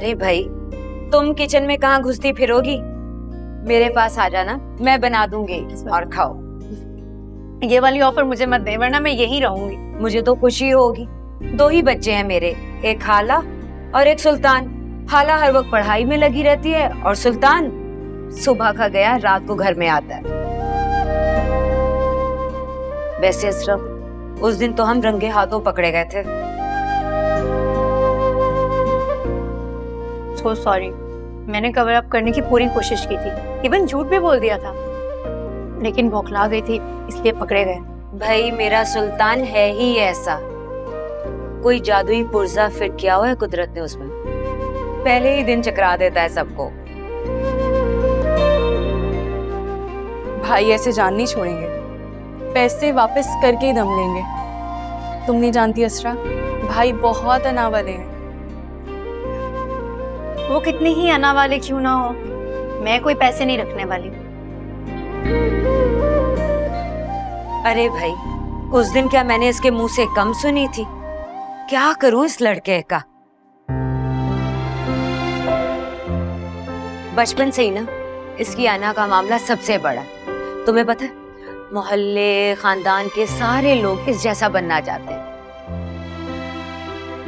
अरे भाई, तुम किचन में कहाँ घुसती फिरोगी? मेरे पास आ जाना, मैं बना दूंगी और खाओ। ये वाली ऑफर मुझे मत दे, वरना मैं यहीं रहूंगी। मुझे तो खुशी होगी। 2 ही बच्चे हैं मेरे, एक हाला और एक सुल्तान। हाला हर वक्त पढ़ाई में लगी रहती है और सुल्तान सुबह का गया रात को घर में आता है। वैसे अशरफ, उस दिन तो हम रंगे हाथों पकड़े गए थे। सो सॉरी, मैंने कवर अप करने की पूरी कोशिश की थी, इवन झूठ भी बोल दिया था, लेकिन बौखला गई थी इसलिए पकड़े गए। भाई मेरा सुल्तान है ही ऐसा, कोई जादुई पुर्जा फिट किया हुआ है कुदरत ने उसमें, पहले ही दिन चकरा देता है सबको। भाई ऐसे जान नहीं छोड़ेंगे, पैसे वापस करके ही दम लेंगे। तुम नहीं जानती असरा, भाई बहुत अना वाले हैं। वो कितने ही अना वाले क्यों ना हो, मैं कोई पैसे नहीं रखने वाली। अरे भाई, उस दिन क्या मैंने इसके मुंह से कम सुनी थी? क्या करूं इस लड़के का? बचपन से ही ना इसकी अना का मामला सबसे बड़ा। तुम्हें पता है, मोहल्ले खानदान के सारे लोग इस जैसा बनना चाहते हैं,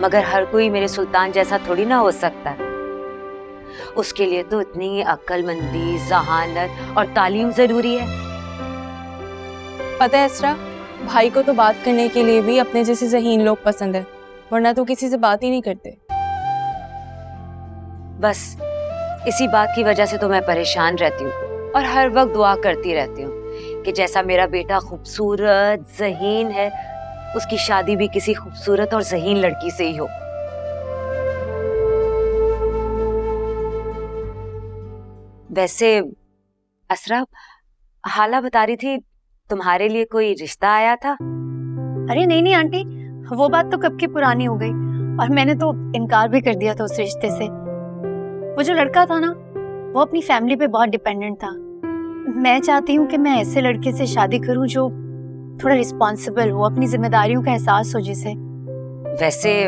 मगर हर कोई मेरे सुल्तान जैसा थोड़ी ना हो सकता। उसके लिए तो इतनी अक्लमंदी, जहानत और तालीम जरूरी है। पता है असरा, भाई को तो बात करने के लिए भी अपने जैसे ज़हीन लोग पसंद है, वरना तो किसी से बात ही नहीं करते। बस इसी बात की वजह से तो मैं परेशान रहती हूँ और हर वक्त दुआ करती रहती हूँ कि जैसा मेरा बेटा खूबसूरत ज़हीन है, उसकी शादी भी किसी खूबसूरत और ज़हीन लड़की से ही हो। वैसे असरा, हाला बता रही थी तुम्हारे लिए कोई रिश्ता आया था। अरे नहीं नहीं आंटी, वो बात तो कब की पुरानी हो गई, और मैंने तो इनकार भी कर दिया था उस रिश्ते से। वो जो लड़का था ना, वो अपनी फैमिली पे बहुत डिपेंडेंट था। मैं चाहती हूँ कि मैं ऐसे लड़के से शादी करूँ जो थोड़ा रिस्पॉन्सिबल हो, अपनी जिम्मेदारियों का एहसास हो जिसे। वैसे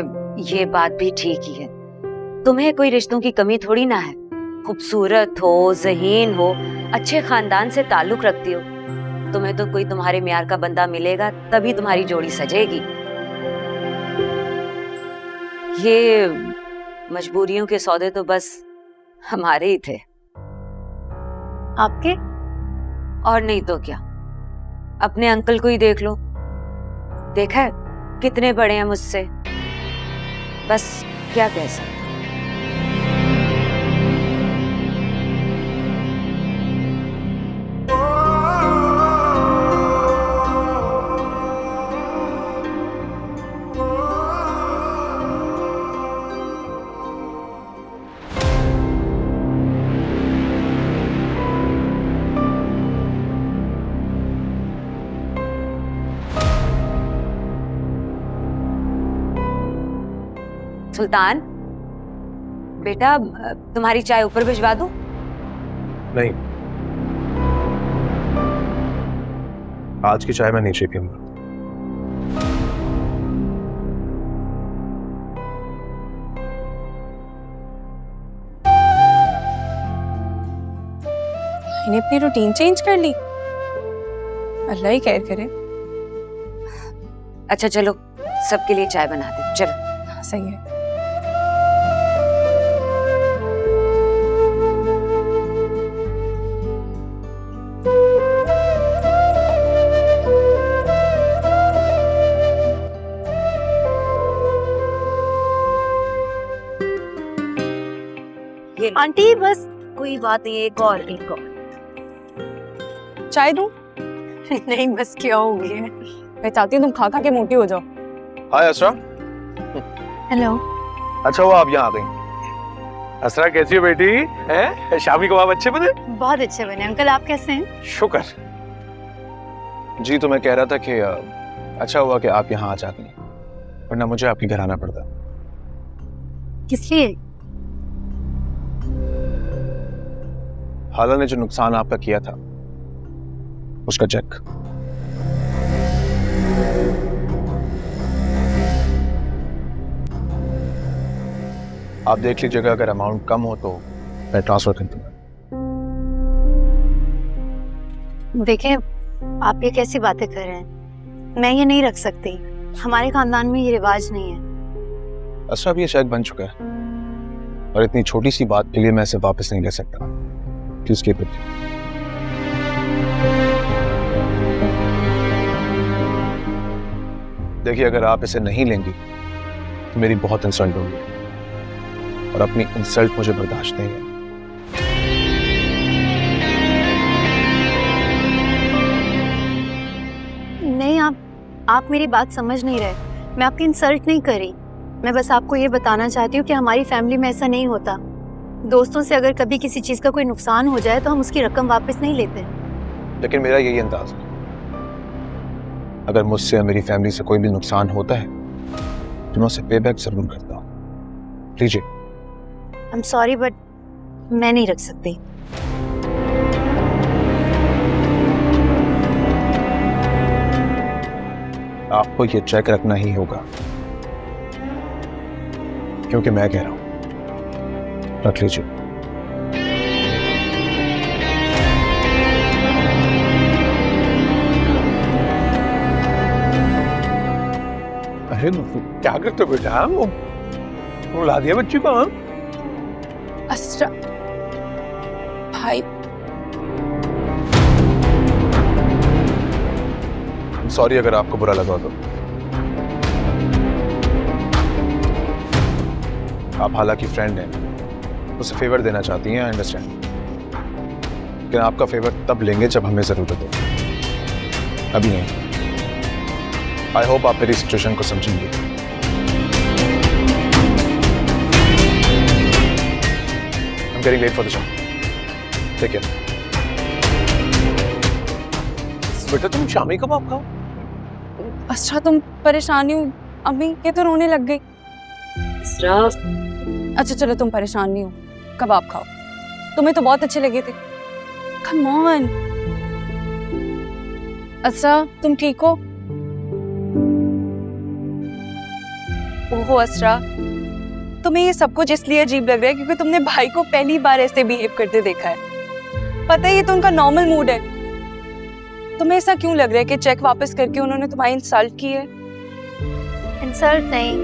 ये बात भी ठीक ही है, तुम्हें कोई रिश्तों की कमी थोड़ी ना है। खूबसूरत हो, ज़हीन हो, अच्छे खानदान से ताल्लुक रखती हो, तुम्हें तो कोई तुम्हारे म्यार का बंदा मिलेगा तभी तुम्हारी जोड़ी सजेगी। ये मजबूरियों के सौदे तो बस हमारे ही थे। आपके? और नहीं तो क्या, अपने अंकल को ही देख लो, देखा है कितने बड़े हैं मुझसे। बस क्या कह सकते। सुल्तान बेटा, तुम्हारी चाय ऊपर भिजवा दूं? नहीं, आज की चाय मैं नीचे पीऊंगा। इन्हें अपनी रूटीन चेंज कर ली, अल्लाह ही खैर करे। अच्छा चलो, सबके लिए चाय बना दे। चलो। हाँ, सही है। आंटी बस कोई बात नहीं, एक और। चाय दूं? नहीं, बस क्या हो गया है। मैं चाहती हूँ तुम खा खा के मोटी हो जाओ। हाय असरा। हेलो। अच्छा हुआ आप यहाँ आ गई। असरा कैसी हो बेटी? हैं? शामी कबाब अच्छे बने? बहुत अच्छे बने अंकल, आप कैसे हैं? शुक्र। जी तो मैं कह रहा था कि अच्छा हुआ कि आप यहाँ आ जाती, वरना मुझे आपके घर आना पड़ता। किस लिए? हाला ने जो नुकसान आपका किया था उसका चेक। आप देख लीजिएगा, अगर अमाउंट कम हो तो मैं ट्रांसफर कर दूंगा। देखें, आप ये कैसी बातें कर रहे हैं? मैं ये नहीं रख सकती, हमारे खानदान में ये रिवाज नहीं है। असरा, अब ये चेक बन चुका है और इतनी छोटी सी बात के लिए मैं इसे वापस नहीं ले सकता। Please keep it. देखिए, अगर आप इसे नहीं लेंगी तो मेरी बहुत इंसल्ट होगी और अपनी इंसल्ट मुझे बर्दाश्त नहीं है। नहीं, आप मेरी बात समझ नहीं रहे। मैं आपकी इंसल्ट नहीं करी, मैं बस आपको ये बताना चाहती हूँ कि हमारी फैमिली में ऐसा नहीं होता। दोस्तों से अगर कभी किसी चीज़ का कोई नुकसान हो जाए तो हम उसकी रकम वापस नहीं लेते। लेकिन मेरा यही अंदाज है, अगर मुझसे या मेरी फैमिली से कोई भी नुकसान होता है तो मैं उसे पे बैक जरूर करता हूँ। लीजिए। आई एम सॉरी बट मैं नहीं रख सकती। आपको ये चेक रखना ही होगा क्योंकि मैं कह रहा हूं। रख लीजिए। अरे क्या करते हो बेटा? वो रुला दिया बच्ची को। हाँ, असरा भाई, सॉरी अगर आपको बुरा लगा तो। आप हालांकि फ्रेंड हैं, उसे फेवर देना चाहती हैं, आई अंडरस्टैंड, लेकिन आपका फेवर तब लेंगे जब हमें जरूरत हो, अभी नहीं। आई होप आप मेरी सिचुएशन को समझेंगे। I'm getting late for the job. Take care. बेटा तुम शामी कबाब खाओ। असरा तुम परेशानी हो, अम्मी ये तो रोने लग गई। अच्छा चलो, तुम परेशान नहीं हो, कबाब खाओ, तुम्हें तो बहुत अच्छे लगे थे। Come on. अच्छा तुम ठीक हो? ओहो असरा, तुम्हें ये सब कुछ इसलिए अजीब लग रहा है क्योंकि तुमने भाई को पहली बार ऐसे बिहेव करते देखा है। पता है ये तो उनका नॉर्मल मूड है। तुम्हें ऐसा क्यों लग रहा है कि चेक वापस करके उन्होंने तुम्हारी इंसल्ट की है? इंसल्ट नहीं,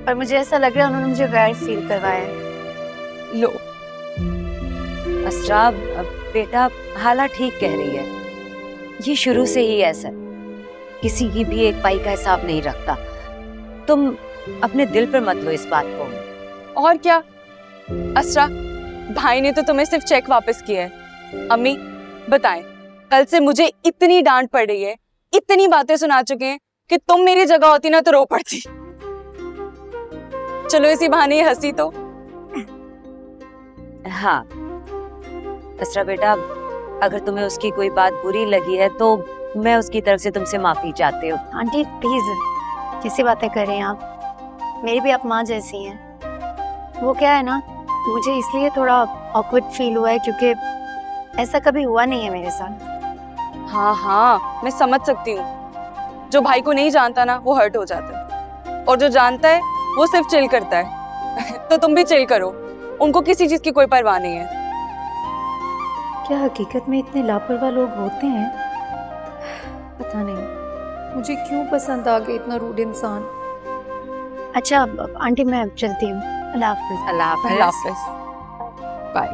पर मुझे ऐसा लग रहा है उन्होंने मुझे गैर फील करवाया है। लो असरा, बेटा हाला ठीक कह रही है, ये शुरू से ही ऐसा है, किसी की भी एक पाई का हिसाब नहीं रखता। तुम अपने दिल पर मत लो इस बात को। और क्या असरा, भाई ने तो तुम्हें सिर्फ चेक वापस किया है। अम्मी बताएं, कल से मुझे इतनी डांट पड़ रही है, इतनी बातें सुना चुके हैं कि तुम मेरी जगह होती ना तो रो पड़ती। चलो इसी बहाने ये हंसी तो। हाँ असरा बेटा, अगर तुम्हें उसकी कोई बात बुरी लगी है तो मैं उसकी तरफ से तुमसे माफी चाहती हूँ। आंटी प्लीज, कैसी बातें कर रही हैं आप? मेरी भी आप माँ जैसी हैं। वो क्या है ना, मुझे इसलिए थोड़ा ऑकवर्ड फील हुआ है क्योंकि ऐसा कभी हुआ नहीं है मेरे साथ। हाँ हाँ मैं समझ सकती हूँ, जो भाई को नहीं जानता ना वो हर्ट हो जाता है, और जो जानता है वो सिर्फ चिल करता है। तो तुम भी चिल करो, उनको किसी चीज की कोई परवाह नहीं है। क्या हकीकत में इतने लापरवाह लोग होते हैं? पता नहीं मुझे क्यों पसंद आ गया इतना रूड इंसान। अच्छा आंटी मैं चलती हूँ, अल्लाह हाफिज़। अल्लाह अल्लाह हाफ़िज़। हाफ़िज़, बाय।